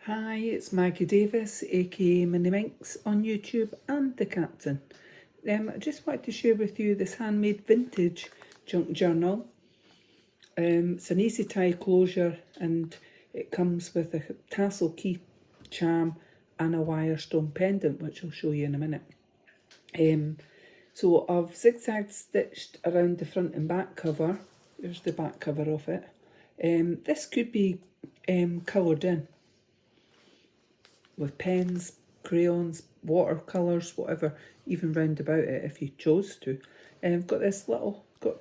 Hi, it's Maggie Davis, aka Minnie Minx on YouTube and the Captain. I just wanted to share with you this handmade vintage junk journal. It's an easy tie closure and it comes with a tassel key charm and a wire stone pendant, which I'll show you in a minute. So I've zigzag stitched around the front and back cover. There's the back cover of it. This could be coloured in with pens, crayons, watercolours, whatever, even round about it if you chose to. Got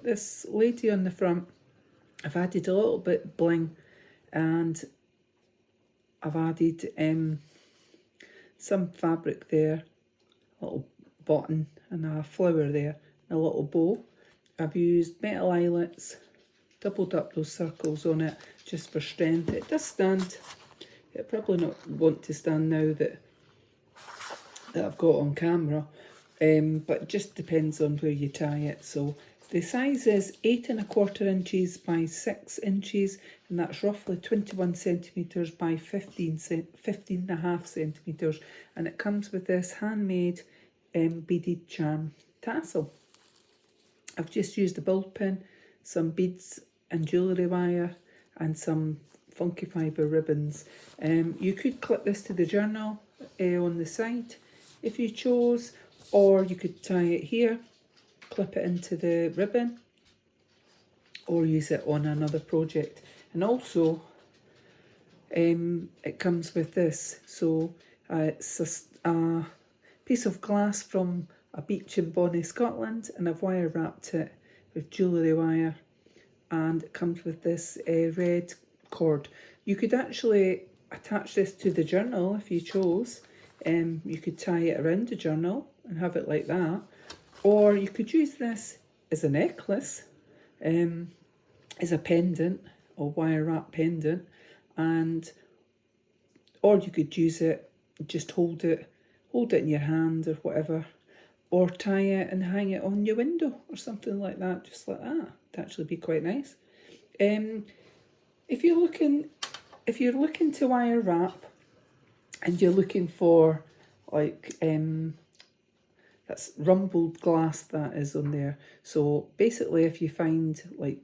this lady on the front. I've added a little bit bling, and I've added some fabric there, a little button and a flower there, and a little bow. I've used metal eyelets, doubled up those circles on it just for strength. It does stand. It'll probably not want to stand now that I've got on camera, but it just depends on where you tie it. So the size is 8 1/4 inches by 6 inches, and that's roughly 21 centimetres by 15 and a half centimetres, and it comes with this handmade beaded charm tassel. I've just used a ball pin, some beads and jewellery wire, and some funky fibre ribbons. You could clip this to the journal on the side if you chose, or you could tie it here, clip it into the ribbon, or use it on another project. And also it comes with this, so it's a piece of glass from a beach in Bonnie, Scotland, and I've wire wrapped it with jewellery wire, and it comes with this red cord. You could actually attach this to the journal if you chose. You could tie it around the journal and have it like that, or you could use this as a necklace, as a pendant or wire wrap pendant, or you could use it, just hold it in your hand or whatever, or tie it and hang it on your window or something like that, just like that. It'd actually be quite nice. If you're looking to wire wrap and you're looking for like that's rumbled glass that is on there. So basically, if you find like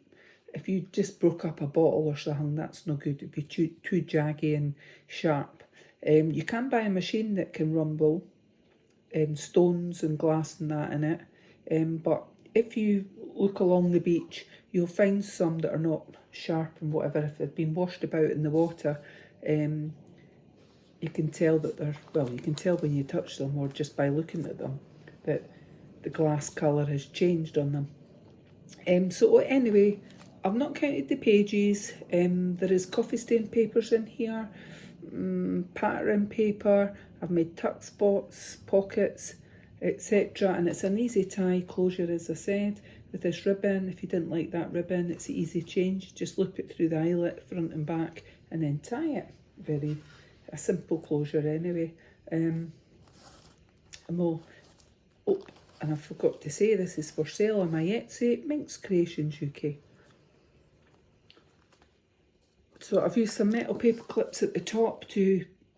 if you just broke up a bottle or something, that's no good. It'd be too jaggy and sharp. You can buy a machine that can rumble stones and glass and that in it. But if you look along the beach, you'll find some that are not sharp and whatever. If they've been washed about in the water, you can tell that you can tell when you touch them or just by looking at them that the glass colour has changed on them. So anyway, I've not counted the pages. There is coffee stain papers in here, pattern paper. I've made tuck spots, pockets, etc. And it's an easy tie closure, as I said, with this ribbon. If you didn't like that ribbon, it's an easy change. Just loop it through the eyelet, front and back, and then tie it. A simple closure anyway. And I forgot to say, this is for sale on my Etsy, MinxCreationsUK. So I've used some metal paper clips at the top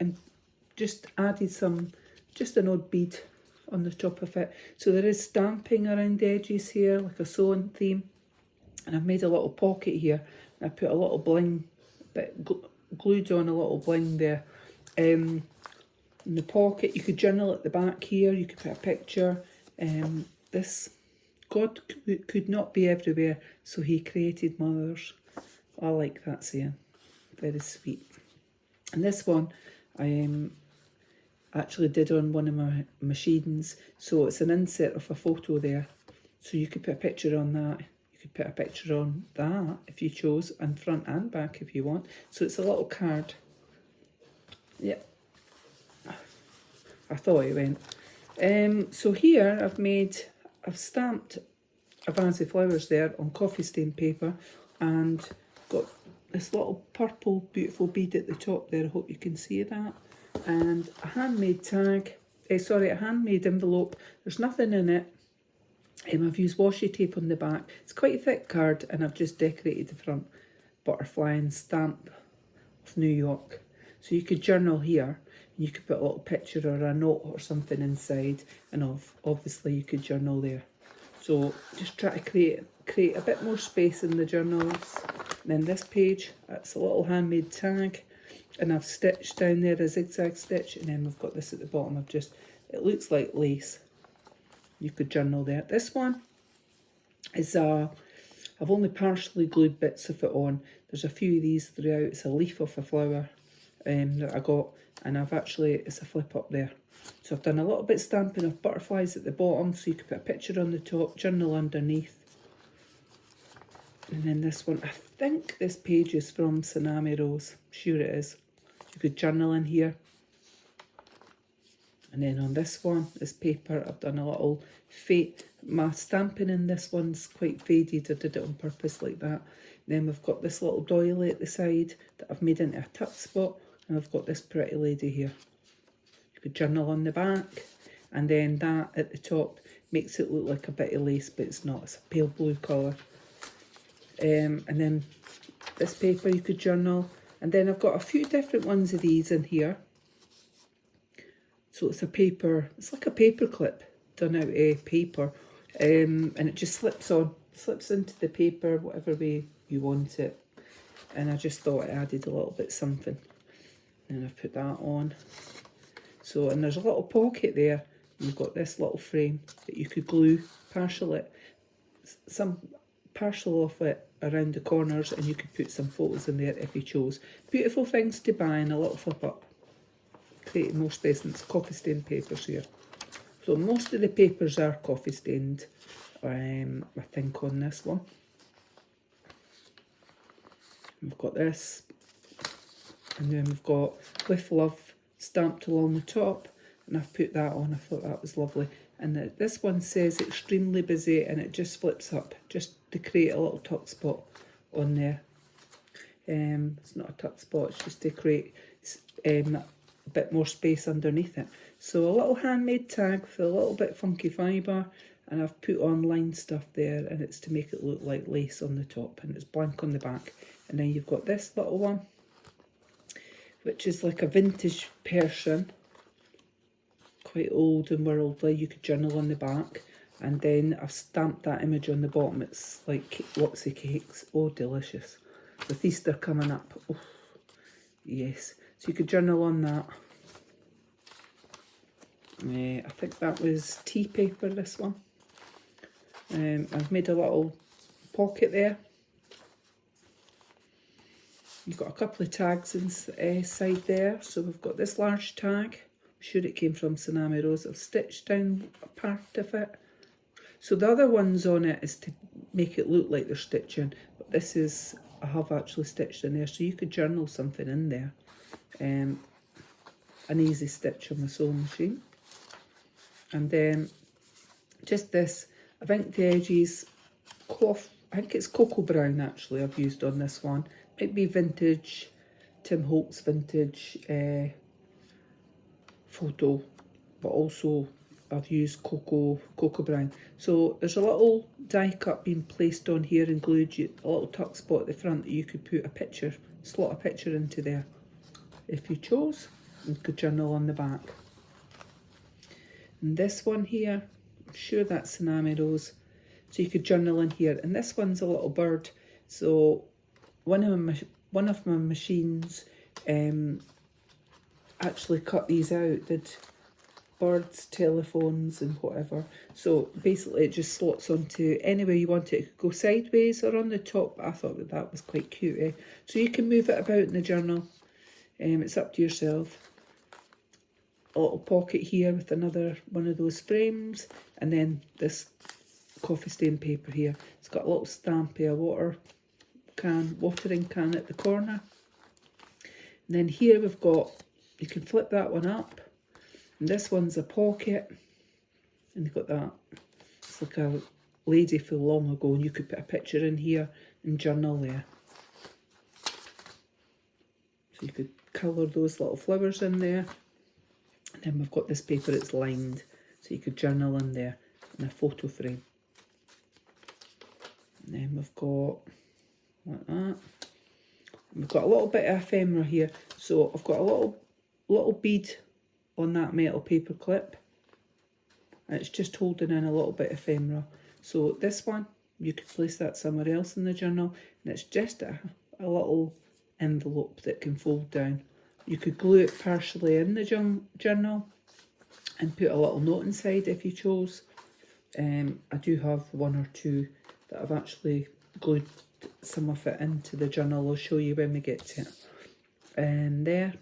and just added just an odd bead on the top of it. So there is stamping around the edges here, like a sewing theme. And I've made a little pocket here. And I put a little bling, glued on a little bling there. In the pocket, you could journal at the back here. You could put a picture. This God could not be everywhere, so he created mothers. I like that saying. Very sweet. And this one I actually did on one of my machines, so it's an insert of a photo there. So you could put a picture on that. You could put a picture on that if you chose, and front and back if you want. So it's a little card. Yep. I thought it went. So here I've stamped a vase of flowers there on coffee stain paper, and got this little purple beautiful bead at the top there. I hope you can see that. And a handmade tag, a handmade envelope. There's nothing in it. I've used washi tape on the back. It's quite a thick card, and I've just decorated the front, butterfly and stamp of New York. So you could journal here, and you could put a little picture or a note or something inside, and obviously you could journal there. So just try to create a bit more space in the journals. And then this page, that's a little handmade tag, and I've stitched down there a zigzag stitch, and then we've got this at the bottom. It looks like lace. You could journal there. This one is I've only partially glued bits of it on. There's a few of these throughout. It's a leaf of a flower that I got, and it's a flip up there. So I've done a little bit stamping of butterflies at the bottom, so you could put a picture on the top, journal underneath. And then this one, I think this page is from Tsunami Rose. I'm sure it is. You could journal in here. And then on this one, this paper, I've done a little fade. My stamping in this one's quite faded. I did it on purpose like that. And then we've got this little doily at the side that I've made into a tuck spot. And I've got this pretty lady here. You could journal on the back. And then that at the top makes it look like a bit of lace, but it's not. It's a pale blue colour. And then this paper you could journal. And then I've got a few different ones of these in here. So it's like a paper clip done out of paper, and it just slips into the paper whatever way you want it. And I just thought it added a little bit something. And I've put that on. So, and there's a little pocket there. You've got this little frame that you could glue partial off it around the corners, and you could put some photos in there if you chose. Beautiful things to buy and a little flip up. Creating more space, and it's coffee stained papers here. So most of the papers are coffee stained, I think, on this one. We've got this, and then we've got With Love stamped along the top, and I've put that on. I thought that was lovely. And this one says extremely busy, and it just flips up just to create a little tuck spot on there. It's not a tuck spot, it's just to create a bit more space underneath it. So a little handmade tag with a little bit funky fibre, and I've put on line stuff there, and it's to make it look like lace on the top, and it's blank on the back. And then you've got this little one, which is like a vintage Persian, quite old and worldly. You could journal on the back, and then I've stamped that image on the bottom. It's like lots of cakes. Oh, delicious. With Easter coming up. Oh, yes. So you could journal on that. I think that was tea paper, this one. I've made a little pocket there. You've got a couple of tags inside there. So we've got this large tag. I'm sure it came from Tsunami Rose. I've stitched down a part of it. So the other ones on it is to make it look like they're stitching. But this is, I have actually stitched in there. So you could journal something in there. An easy stitch on the sewing machine. And then just this, I think the edges, I think it's cocoa brown actually I've used on this one. Might be vintage, Tim Holtz vintage photo, but also I've used cocoa brown. So there's a little die cut being placed on here and glued, a little tuck spot at the front that you could put a picture, slot a picture into there if you chose. You could journal on the back. And this one here, I'm sure that's Tsunami Rose. So you could journal in here. And this one's a little bird. So one of my machines actually cut these out, did birds, telephones and whatever. So basically it just slots onto anywhere you want it. It could go sideways or on the top. I thought that was quite cute. So you can move it about in the journal. It's up to yourself. A little pocket here with another one of those frames, and then this coffee stain paper here. It's got a little stamp here, watering can at the corner. And then here we've got, you can flip that one up, and this one's a pocket, and you've got that. It's like a lady from long ago, and you could put a picture in here and journal there. So you could colour those little flowers in there. And then we've got this paper, it's lined, so you could journal in there in a photo frame. And then we've got like that. We've got a little bit of ephemera here, so I've got a little bead on that metal paper clip, and it's just holding in a little bit of ephemera. So this one, you could place that somewhere else in the journal, and it's just a little envelope that can fold down. You could glue it partially in the journal and put a little note inside if you chose. I do have one or two that I've actually glued some of it into the journal. I'll show you when we get to it. And there,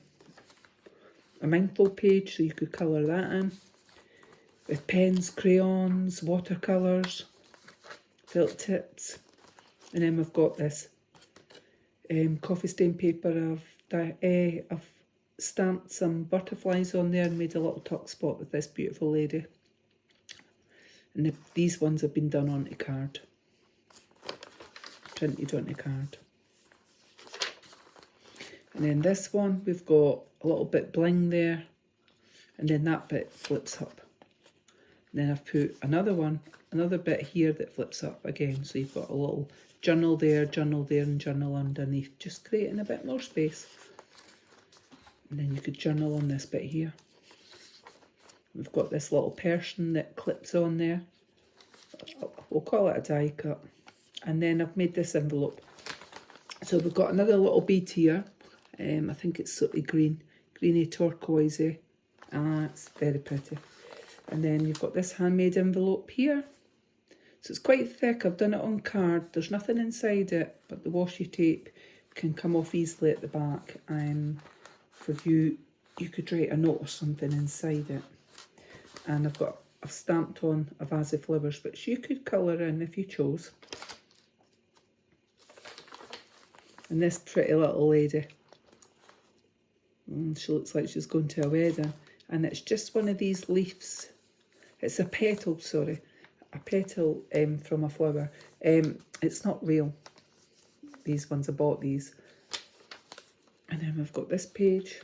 a mindful page, so you could colour that in with pens, crayons, watercolours, felt tips. And then we've got this coffee stain paper. I've stamped some butterflies on there and made a little tuck spot with this beautiful lady. And these ones have been done onto card, printed onto card. And then this one, we've got a little bit bling there, and then that bit flips up. And then I've put another bit here that flips up again, so you've got a little journal there, and journal underneath, just creating a bit more space. And then you could journal on this bit here. We've got this little person that clips on there. We'll call it a die cut. And then I've made this envelope. So we've got another little bead here. I think it's sort of greeny turquoisey. It's very pretty. And then you've got this handmade envelope here. So it's quite thick. I've done it on card. There's nothing inside it, but the washi tape can come off easily at the back. For you could write a note or something inside it. And I've stamped on a vase of flowers, which you could colour in if you chose. And this pretty little lady, she looks like she's going to a wedding, and it's just one of these leaves. It's a petal, sorry, a petal from a flower. It's not real. These ones, I bought these. And then we've got this page.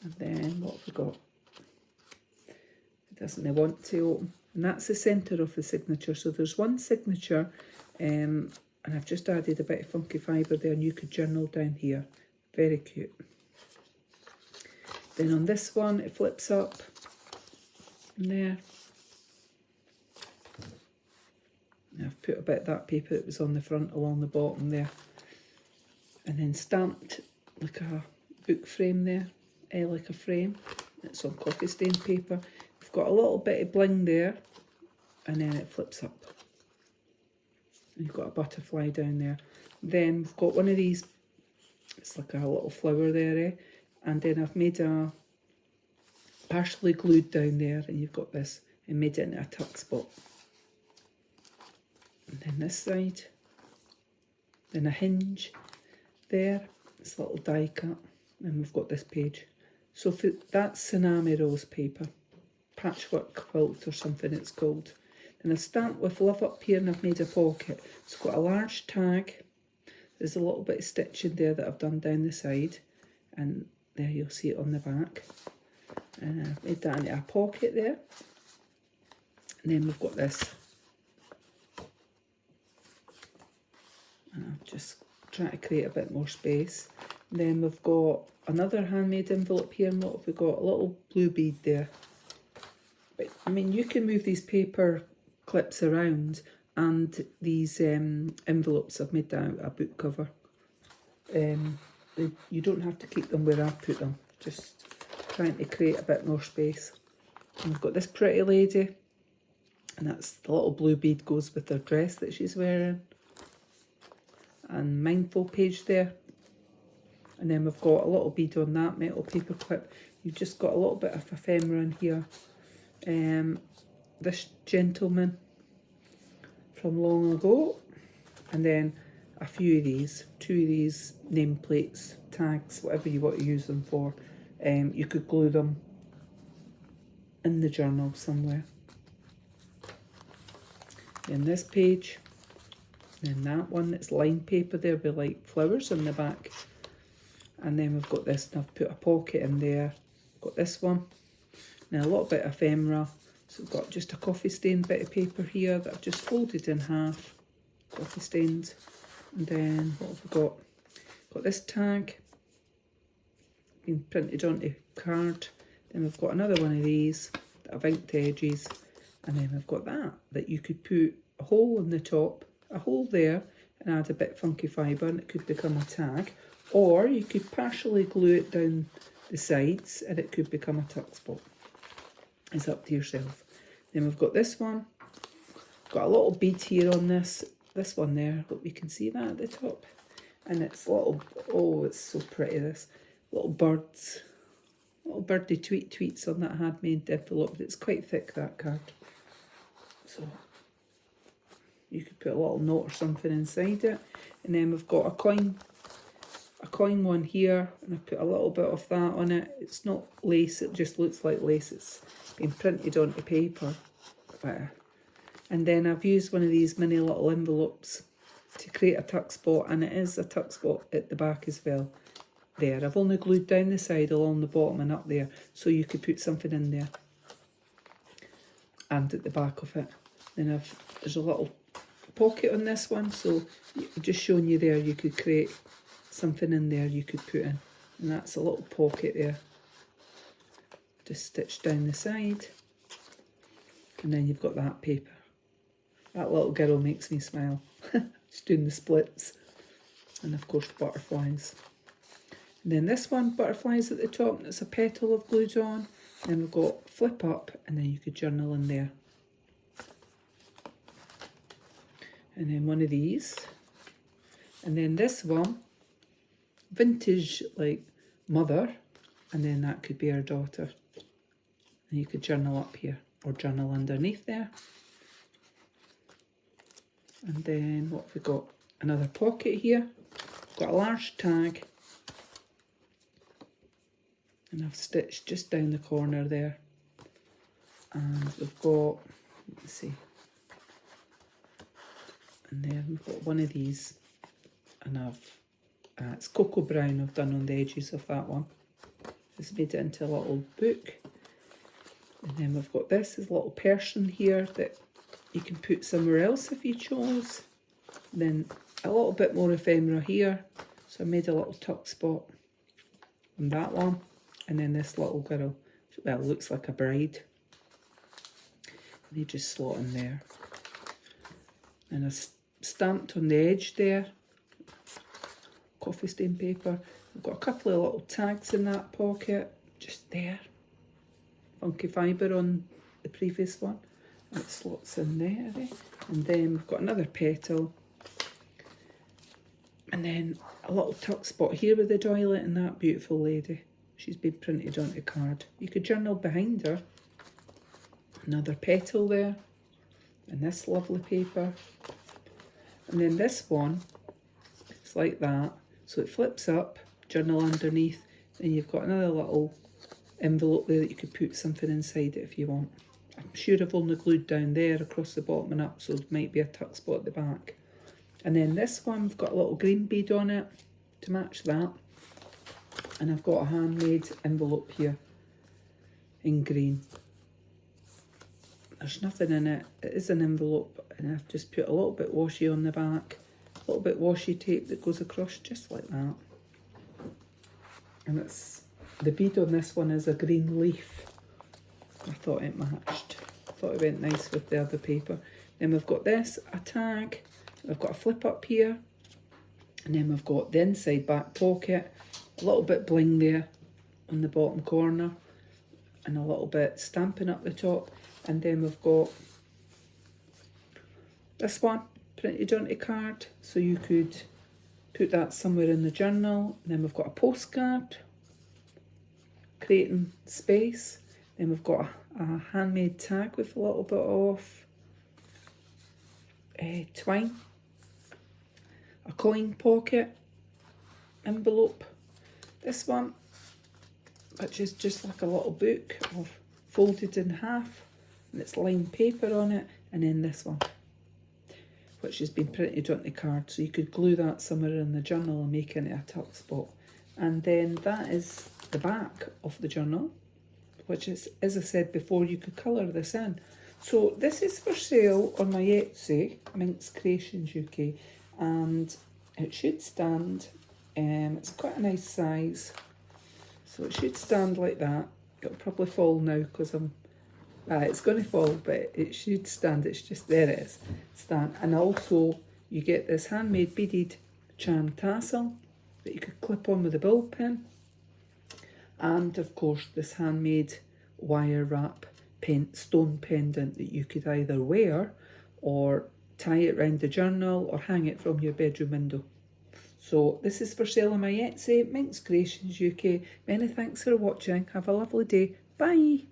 And then what have we got? It doesn't want to open. And that's the centre of the signature. So there's one signature, and I've just added a bit of funky fibre there, and you could journal down here. Very cute. Then on this one, it flips up. And there. And I've put a bit of that paper that was on the front along the bottom there. And then stamped like a book frame there, like a frame. It's on coffee stain paper. We've got a little bit of bling there, and then it flips up. And you've got a butterfly down there. Then we've got one of these, it's like a little flower there, and then I've made a partially glued down there, and you've got this, and made it into a tuck spot. And then this side, then a hinge there, this little die cut, and we've got this page. So that's Tsunami Rose paper, patchwork quilt or something it's called. And I've stamped with love up here, and I've made a pocket. It's got a large tag. There's a little bit of stitching there that I've done down the side, and there you'll see it on the back. And I've made that into a pocket there. And then we've got this. And I've just trying to create a bit more space. And then we've got another handmade envelope here, and what have we got? A little blue bead there. But I mean, you can move these paper clips around, and these envelopes, I've made that a book cover. You don't have to keep them where I've put them, just trying to create a bit more space. And we've got this pretty lady, and that's the little blue bead goes with her dress that she's wearing. And mindful page there. And then we've got a little bead on that metal paper clip. You've just got a little bit of ephemera in here. This gentleman from long ago. And then a few of these, 2 of these nameplates, tags, whatever you want to use them for. You could glue them in the journal somewhere. Then this page. And that one that's lined paper there with like flowers in the back. And then we've got this, and I've put a pocket in there. Got this one. Now a little bit of ephemera. So we've got just a coffee stained bit of paper here that I've just folded in half. Coffee stained. And then what have we got? Got this tag been printed onto card. Then we've got another one of these that I've inked the edges, and then we've got that you could put a hole in the top, a hole there, and add a bit funky fibre, and it could become a tag. Or you could partially glue it down the sides and it could become a tuck spot. It's up to yourself. Then we've got this one. Got a little bead here on this one there. Hope you can see that at the top. And it's little, oh, it's so pretty, this. Little birds. Little birdie tweets on that handmade envelope. It's quite thick, that card. So you could put a little note or something inside it. And then we've got a coin one here, and I put a little bit of that on it. It's not lace, it just looks like lace. It's been printed onto paper. And then I've used one of these mini little envelopes to create a tuck spot, and it is a tuck spot at the back as well. There, I've only glued down the side along the bottom and up there, so you could put something in there. And at the back of it. Then there's a little pocket on this one, so just showing you there, you could create something in there you could put in. And that's a little pocket there. Just stitched down the side. And then you've got that paper. That little girl makes me smile. She's doing the splits. And of course butterflies. And then this one, butterflies at the top, and it's a petal I've glued on. And then we've got flip up, and then you could journal in there. And then one of these. And then this one, vintage like mother, and then that could be our daughter. And you could journal up here or journal underneath there. And then what have we got? Another pocket here. Got a large tag, and I've stitched just down the corner there. And we've got, let's see, and then we've got one of these, and it's cocoa brown I've done on the edges of that one. Just made it into a little book. And then we've got this little person here that you can put somewhere else if you chose. And then a little bit more ephemera here. So I made a little tuck spot on that one. And then this little girl, well, it looks like a bride. And you just slot in there. And I stamped on the edge there, coffee stain paper. I've got a couple of little tags in that pocket, just there. Funky fibre on the previous one. And it slots in there. And then we've got another petal. And then a little tuck spot here with the doilet and that beautiful lady. She's been printed onto card. You could journal behind her. Another petal there. And this lovely paper. And then this one, it's like that. So it flips up, journal underneath. Then you've got another little envelope there that you could put something inside it if you want. I'm sure I've only glued down there across the bottom and up, so it might be a tuck spot at the back. And then this one, I've got a little green bead on it to match that. And I've got a handmade envelope here in green. There's nothing in it. It is an envelope, and I've just put a little bit washi on the back, a little bit washi tape that goes across just like that. And it's the bead on this one is a green leaf. I thought it matched. I thought it went nice with the other paper. Then we've got this, a tag. We've got a flip up here. And then we've got the inside back pocket. A little bit bling there on the bottom corner. And a little bit stamping up the top. And then we've got this one printed onto card. So you could put that somewhere in the journal. And then we've got a postcard. Creating space. Then we've got a handmade tag with a little bit of twine. A coin pocket envelope. This one, which is just like a little book of folded in half, and it's lined paper on it. And then this one, which has been printed onto card, so you could glue that somewhere in the journal and make it a tuck spot. And then that is the back of the journal, which is, as I said before, you could colour this in. So this is for sale on my Etsy, MinxCreationsUK, and It should stand, it's quite a nice size, so it should stand like that. It'll probably fall now because it's going to fall, but it should stand. It's just, there it is, stand. And also you get this handmade beaded charm tassel that you could clip on with a ball pin, and of course this handmade wire wrap stone pendant that you could either wear or tie it round the journal or hang it from your bedroom window. So this is for sale on my Etsy, Minx Creations UK. Many thanks for watching. Have a lovely day. Bye.